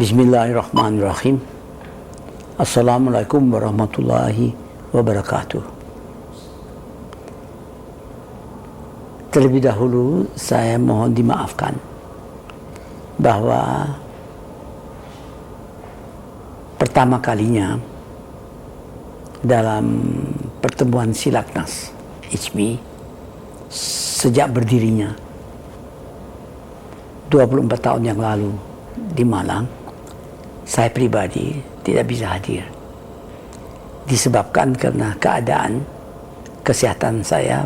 Bismillahirrahmanirrahim. Assalamualaikum warahmatullahi wabarakatuh. Terlebih dahulu saya mohon dimaafkan bahwa pertama kalinya dalam pertemuan Silaknas HB sejak berdirinya 24 tahun yang lalu di Malang, saya pribadi tidak bisa hadir disebabkan karena keadaan kesehatan saya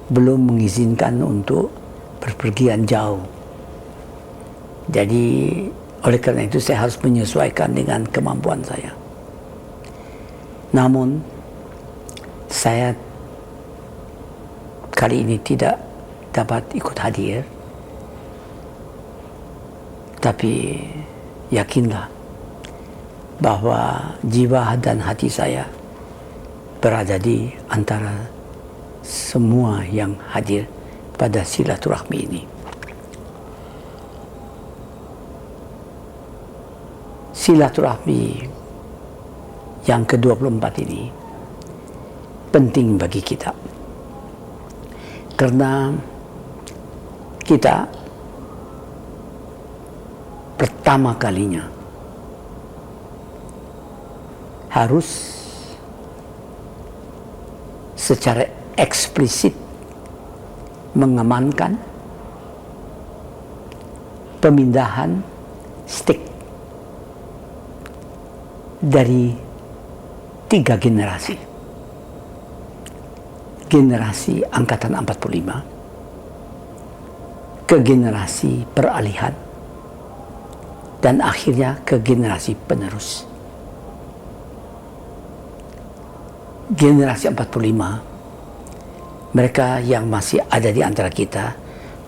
belum mengizinkan untuk berpergian jauh. Jadi oleh karena itu saya harus menyesuaikan dengan kemampuan saya. Namun saya kali ini tidak dapat ikut hadir, tapi yakinlah bahwa jiwa dan hati saya berada di antara semua yang hadir pada silaturahmi ini. Silaturahmi yang ke-24 ini penting bagi kita karena kita pertama kalinya harus secara eksplisit mengamankan pemindahan stik dari 3 generasi. Generasi angkatan 45 ke generasi peralihan dan akhirnya ke generasi penerus. Generasi 45, mereka yang masih ada di antara kita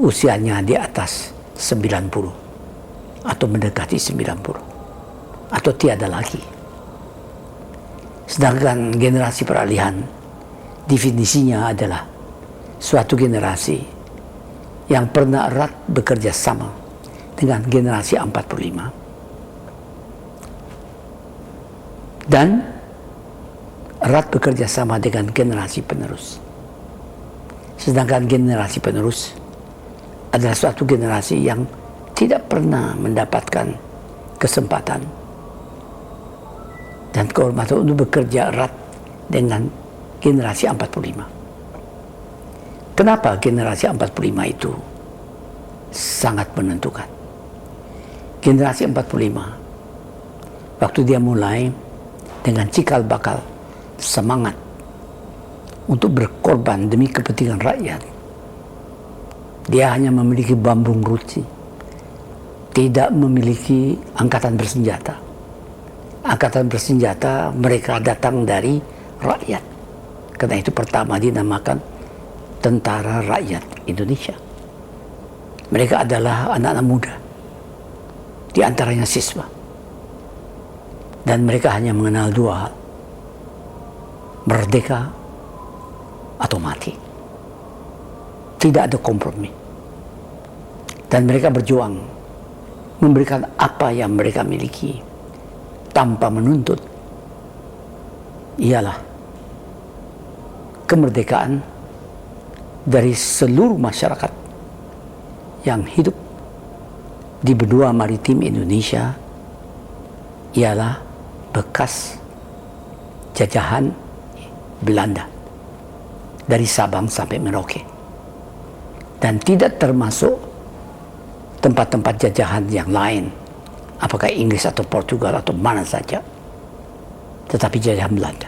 usianya di atas 90 atau mendekati 90 atau tiada lagi. Sedangkan generasi peralihan definisinya adalah suatu generasi yang pernah erat bekerja sama dengan generasi 45 dan erat bekerja sama dengan generasi penerus. Sedangkan generasi penerus adalah suatu generasi yang tidak pernah mendapatkan kesempatan dan kehormatan untuk bekerja erat dengan generasi 45. Kenapa generasi 45 itu sangat menentukan? Generasi 45, waktu dia mulai dengan cikal bakal semangat untuk berkorban demi kepentingan rakyat, dia hanya memiliki bambung runcing, tidak memiliki angkatan bersenjata. Angkatan bersenjata mereka datang dari rakyat. Karena itu pertama dinamakan Tentara Rakyat Indonesia. Mereka adalah anak-anak muda, di antaranya siswa. Dan mereka hanya mengenal 2 hal: merdeka atau mati. Tidak ada kompromi. Dan mereka berjuang memberikan apa yang mereka miliki tanpa menuntut, ialah kemerdekaan dari seluruh masyarakat yang hidup di benua maritim Indonesia, ialah bekas jajahan Belanda dari Sabang sampai Merauke, dan tidak termasuk tempat-tempat jajahan yang lain, apakah Inggris atau Portugal atau mana saja, tetapi jajahan Belanda.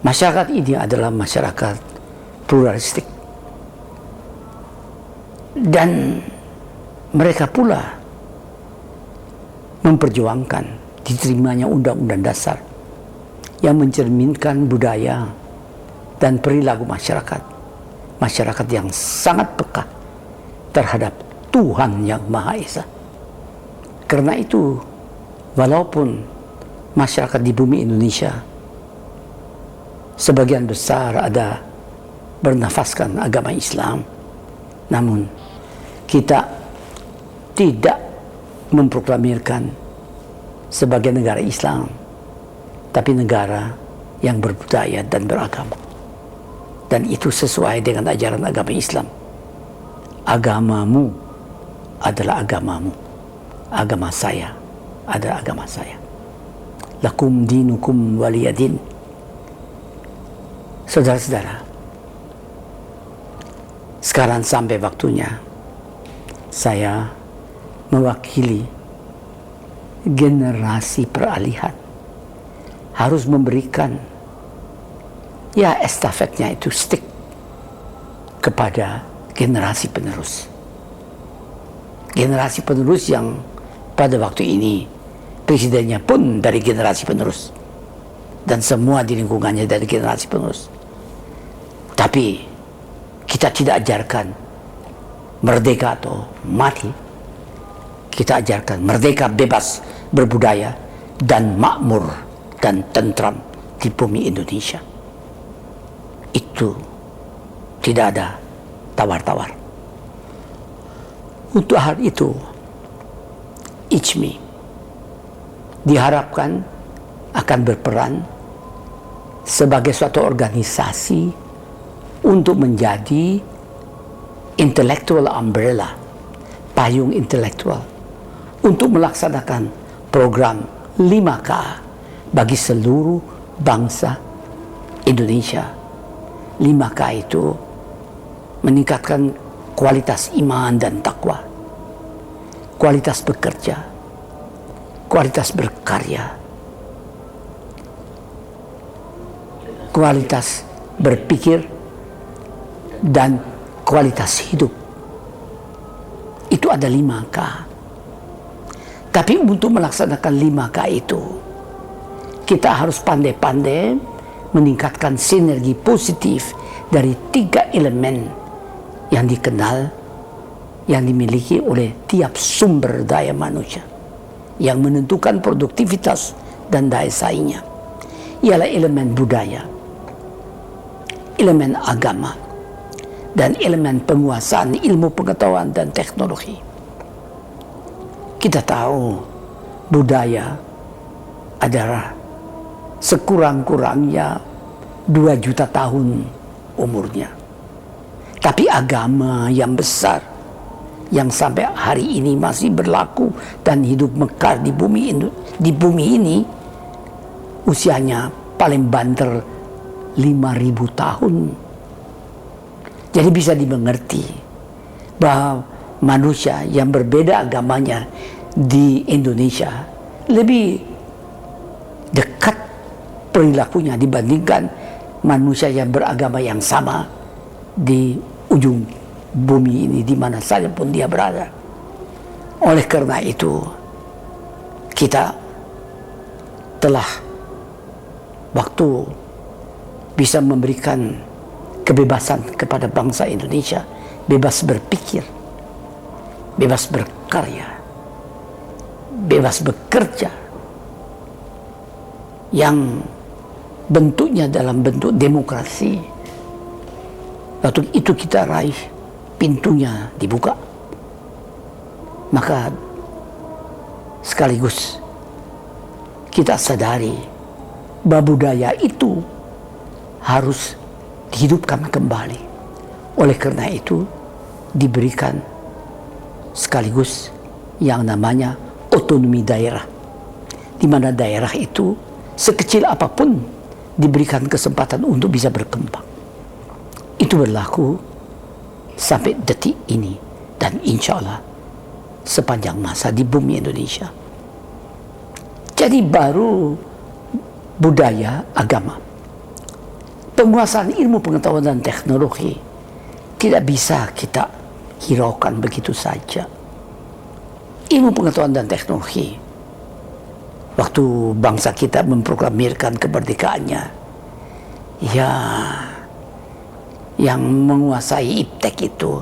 Masyarakat ini adalah masyarakat pluralistik, dan mereka pula memperjuangkan diterimanya Undang-Undang Dasar yang mencerminkan budaya dan perilaku masyarakat yang sangat peka terhadap Tuhan Yang Maha Esa. Karena itu, walaupun masyarakat di bumi Indonesia sebagian besar ada bernafaskan agama Islam, namun kita tidak memproklamirkan sebagai negara Islam, tapi negara yang berbudaya dan beragama. Dan itu sesuai dengan ajaran agama Islam. Agamamu adalah agamamu, agama saya adalah agama saya. Lakum dinukum waliyadin. Saudara-saudara, sekarang sampai waktunya saya mewakili generasi peralihan, harus memberikan estafetnya itu stick kepada generasi penerus. Generasi penerus yang pada waktu ini presidennya pun dari generasi penerus dan semua di lingkungannya dari generasi penerus. Tapi kita tidak ajarkan merdeka atau mati. Kita ajarkan merdeka, bebas, berbudaya, dan makmur dan tentram di bumi Indonesia. Itu tidak ada tawar-tawar. Untuk hal itu, ICMI diharapkan akan berperan sebagai suatu organisasi untuk menjadi intellectual umbrella, payung intelektual, untuk melaksanakan program 5K bagi seluruh bangsa Indonesia. 5K itu meningkatkan kualitas iman dan takwa, kualitas bekerja, kualitas berkarya, kualitas berpikir, dan kualitas hidup. Itu ada 5K. Tapi untuk melaksanakan 5K itu, kita harus pandai-pandai meningkatkan sinergi positif dari 3 elemen yang dikenal, yang dimiliki oleh tiap sumber daya manusia, yang menentukan produktivitas dan daya saingnya. Ialah elemen budaya, elemen agama, dan elemen penguasaan ilmu pengetahuan dan teknologi. Kita tahu budaya adalah sekurang-kurangnya 2 juta tahun umurnya. Tapi agama yang besar, yang sampai hari ini masih berlaku dan hidup mekar di bumi ini, usianya paling banter 5.000 tahun. Jadi bisa dimengerti bahwa manusia yang berbeda agamanya di Indonesia lebih dekat perilakunya dibandingkan manusia yang beragama yang sama di ujung bumi ini, di mana saja pun dia berada. Oleh karena itu, kita telah waktu bisa memberikan kebebasan kepada bangsa Indonesia, bebas berpikir, bebas berkarya, bebas bekerja, yang bentuknya dalam bentuk demokrasi. Waktu itu kita raih, pintunya dibuka, maka sekaligus kita sadari bahwa budaya itu harus dihidupkan kembali. Oleh karena itu diberikan sekaligus yang namanya otonomi daerah, di mana daerah itu sekecil apapun diberikan kesempatan untuk bisa berkembang. Itu berlaku sampai detik ini dan insya Allah sepanjang masa di bumi Indonesia. Jadi baru budaya, agama, penguasaan ilmu pengetahuan dan teknologi tidak bisa kita hiraukan begitu saja. Ilmu pengetahuan dan teknologi, waktu bangsa kita memproklamirkan kemerdekaannya, yang menguasai iptek itu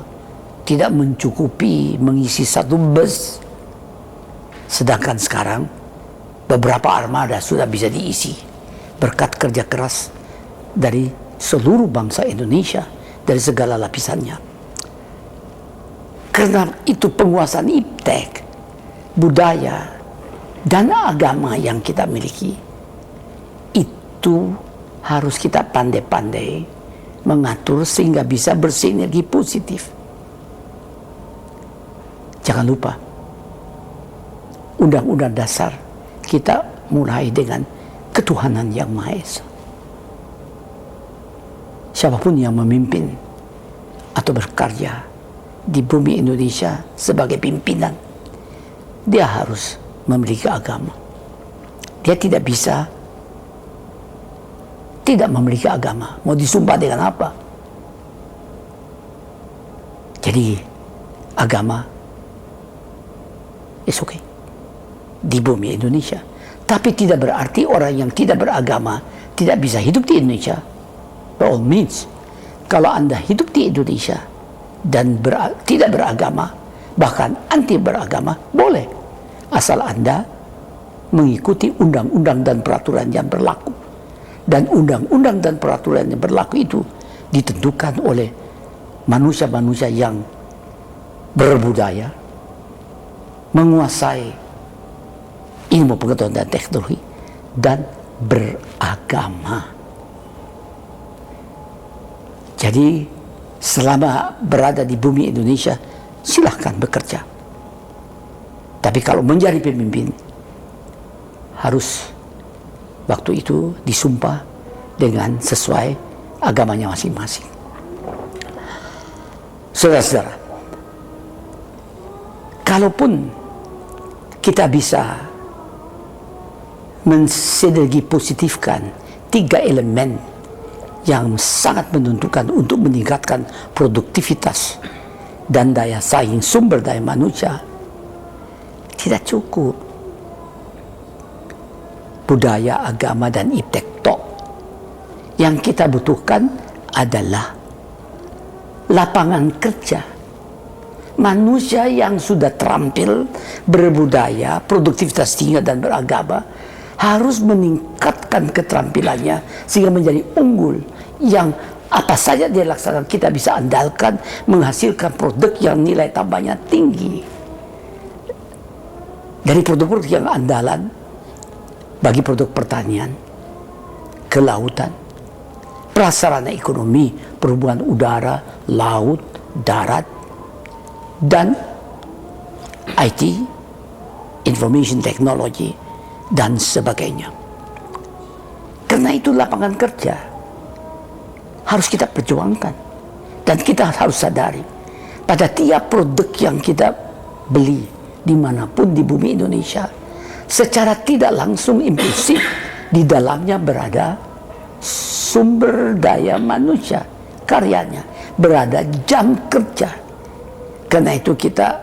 tidak mencukupi mengisi satu bus. Sedangkan sekarang beberapa armada sudah bisa diisi berkat kerja keras dari seluruh bangsa Indonesia, dari segala lapisannya. Karena itu penguasaan iptek budaya dan agama yang kita miliki itu harus kita pandai-pandai mengatur sehingga bisa bersinergi positif. Jangan lupa, Undang-Undang Dasar kita mulai dengan ketuhanan yang Maha Esa. Siapapun yang memimpin atau berkarya di bumi Indonesia sebagai pimpinan, dia harus memiliki agama. Dia tidak bisa tidak memiliki agama. Mau disumpah dengan apa? Jadi agama is okay di bumi Indonesia. Tapi tidak berarti orang yang tidak beragama tidak bisa hidup di Indonesia. By all means, kalau Anda hidup di Indonesia dan tidak beragama, bahkan anti beragama, boleh. Asal Anda mengikuti undang-undang dan peraturan yang berlaku. Dan undang-undang dan peraturan yang berlaku itu ditentukan oleh manusia-manusia yang berbudaya, menguasai ilmu pengetahuan dan teknologi, dan beragama. Jadi selama berada di bumi Indonesia, silahkan bekerja. Tapi kalau menjadi pemimpin, harus waktu itu disumpah dengan sesuai agamanya masing-masing. Saudara-saudara, kalaupun kita bisa mensinergi positifkan 3 elemen yang sangat menentukan untuk meningkatkan produktivitas dan daya saing sumber daya manusia, tidak cukup budaya, agama, dan iptek tok. Yang kita butuhkan adalah lapangan kerja. Manusia yang sudah terampil, berbudaya, produktivitas tinggi dan beragama harus meningkatkan keterampilannya sehingga menjadi unggul, yang apa saja dia laksanakan kita bisa andalkan menghasilkan produk yang nilai tambahnya tinggi. Dari produk-produk yang andalan bagi produk pertanian, kelautan, prasarana ekonomi, perhubungan udara, laut, darat, dan IT, information technology, dan sebagainya. Karena itu lapangan kerja harus kita perjuangkan. Dan kita harus sadari, pada tiap produk yang kita beli dimanapun di bumi Indonesia, secara tidak langsung impulsif di dalamnya berada sumber daya manusia, karyanya, berada jam kerja. Karena itu kita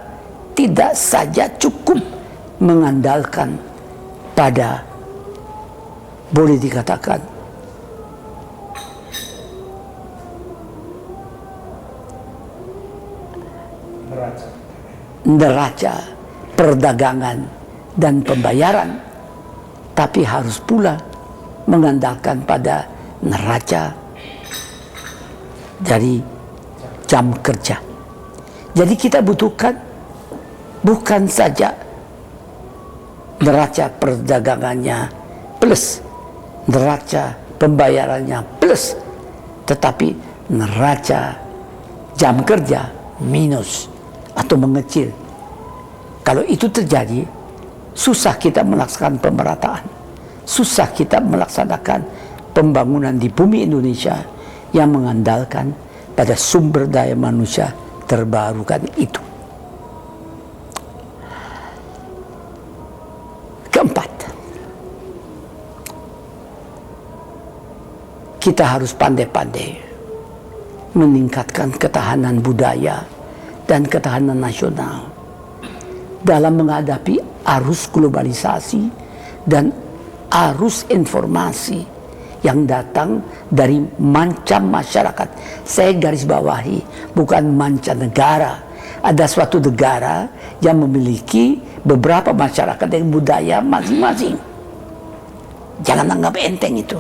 tidak saja cukup mengandalkan pada, boleh dikatakan, neraca perdagangan dan pembayaran, tapi harus pula mengandalkan pada neraca dari jam kerja. Jadi kita butuhkan bukan saja neraca perdagangannya plus, neraca pembayarannya plus, tetapi neraca jam kerja minus atau mengecil. Kalau itu terjadi, susah kita melaksanakan pemerataan, susah kita melaksanakan pembangunan di bumi Indonesia yang mengandalkan pada sumber daya manusia terbarukan itu. Keempat, kita harus pandai-pandai meningkatkan ketahanan budaya dan ketahanan nasional dalam menghadapi arus globalisasi dan arus informasi yang datang dari macam masyarakat. Saya garis bawahi, bukan mancanegara. Ada suatu negara yang memiliki beberapa masyarakat dengan budaya masing-masing. Jangan anggap enteng itu.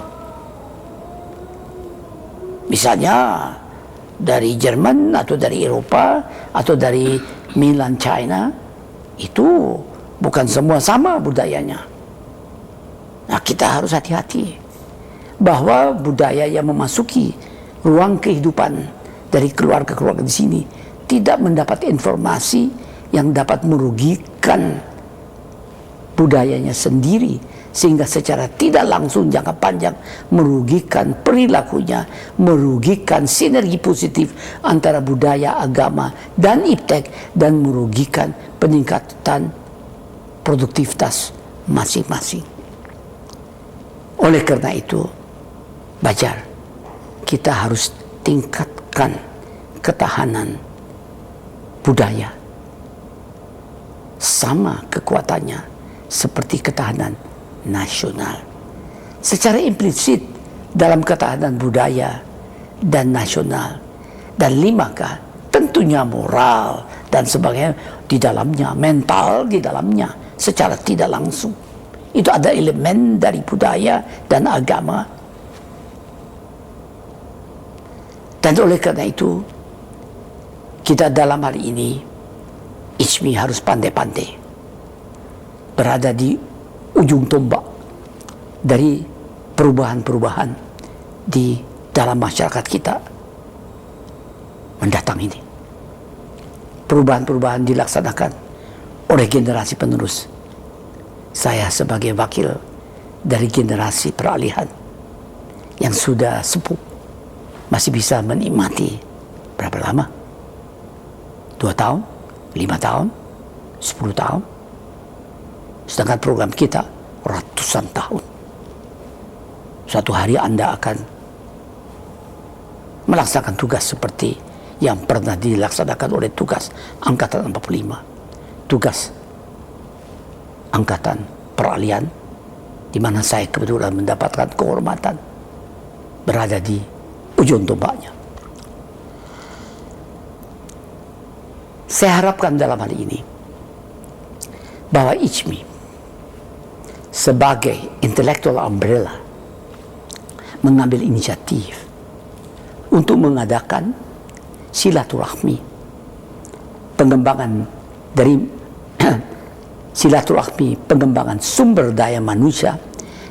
Misalnya dari Jerman atau dari Eropa atau dari Milan China, itu Bukan semua sama budayanya. Nah, kita harus hati-hati bahwa budaya yang memasuki ruang kehidupan dari keluarga-keluarga di sini tidak mendapat informasi yang dapat merugikan budayanya sendiri, sehingga secara tidak langsung jangka panjang merugikan perilakunya, merugikan sinergi positif antara budaya, agama, dan iptek, dan merugikan peningkatan produktivitas masing-masing. Oleh karena itu, Bajar, kita harus tingkatkan ketahanan budaya sama kekuatannya seperti ketahanan nasional. Secara implisit dalam ketahanan budaya dan nasional dan limakah tentunya moral dan sebagainya di dalamnya, mental di dalamnya secara tidak langsung. Itu ada elemen dari budaya dan agama. Dan oleh karena itu kita dalam hal ini ICMI harus pandai-pandai berada di ujung tombak dari perubahan-perubahan di dalam masyarakat kita mendatang ini. Perubahan-perubahan dilaksanakan oleh generasi penerus. Saya sebagai wakil dari generasi peralihan yang sudah sepuh masih bisa menikmati berapa lama? 2 tahun? 5 tahun? 10 tahun? Sedangkan program kita ratusan tahun. Suatu hari Anda akan melaksanakan tugas seperti yang pernah dilaksanakan oleh tugas Angkatan 45. Tugas Angkatan Peralihan, di mana saya kebetulan mendapatkan kehormatan berada di ujung tombaknya. Saya harapkan dalam hal ini bahwa ICMI sebagai intellectual umbrella mengambil inisiatif untuk mengadakan silaturahmi, pengembangan dari silaturahmi pengembangan sumber daya manusia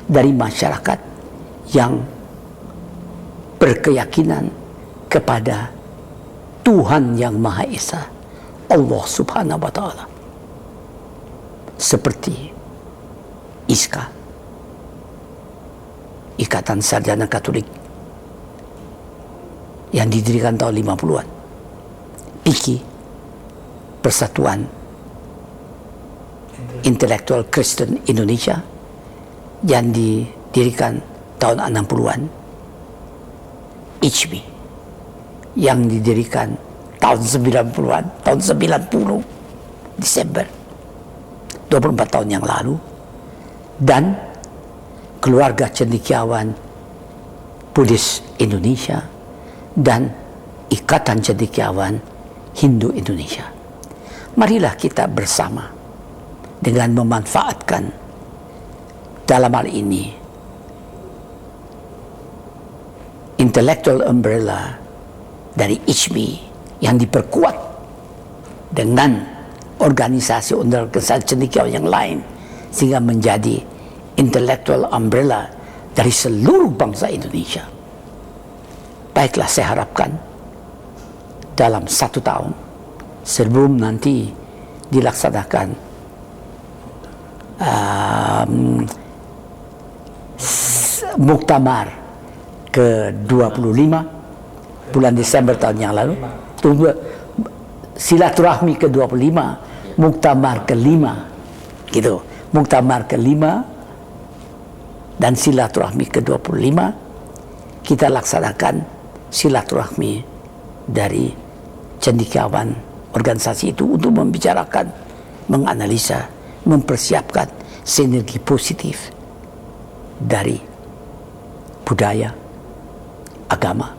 dari masyarakat yang berkeyakinan kepada Tuhan yang Maha Esa, Allah Subhanahu wa Ta'ala, seperti ISKA, Ikatan Sarjana Katolik, yang didirikan tahun 50-an, PIKI, Persatuan Intelektual Kristen Indonesia, yang didirikan tahun 60-an, ICMI, yang didirikan tahun 90-an, tahun 90 Desember, 24 tahun yang lalu, dan Keluarga Cendekiawan Buddhis Indonesia dan Ikatan Cendekiawan Hindu Indonesia. Marilah kita bersama dengan memanfaatkan dalam hal ini intellectual umbrella dari ICMI yang diperkuat dengan organisasi cendekiawan yang lain, sehingga menjadi intellectual umbrella dari seluruh bangsa Indonesia. Baiklah, saya harapkan dalam 1 tahun sebelum nanti dilaksanakan muktamar ke-25 bulan Desember tahun yang lalu, silaturahmi ke-25, muktamar ke-5 gitu, muktamar ke-5 dan silaturahmi ke-25, kita laksanakan silaturahmi dari cendekiawan organisasi itu untuk membicarakan, menganalisa, mempersiapkan sinergi positif dari budaya, agama,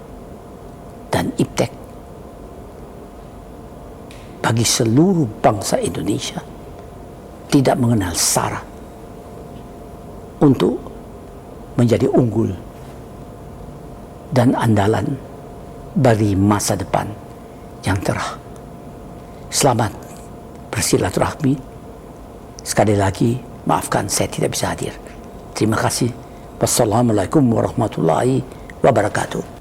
dan iptek bagi seluruh bangsa Indonesia, tidak mengenal sara, untuk menjadi unggul dan andalan bagi masa depan yang cerah. Selamat bersilaturahmi. Sekali lagi, maafkan saya tidak bisa hadir. Terima kasih. Wassalamualaikum warahmatullahi wabarakatuh.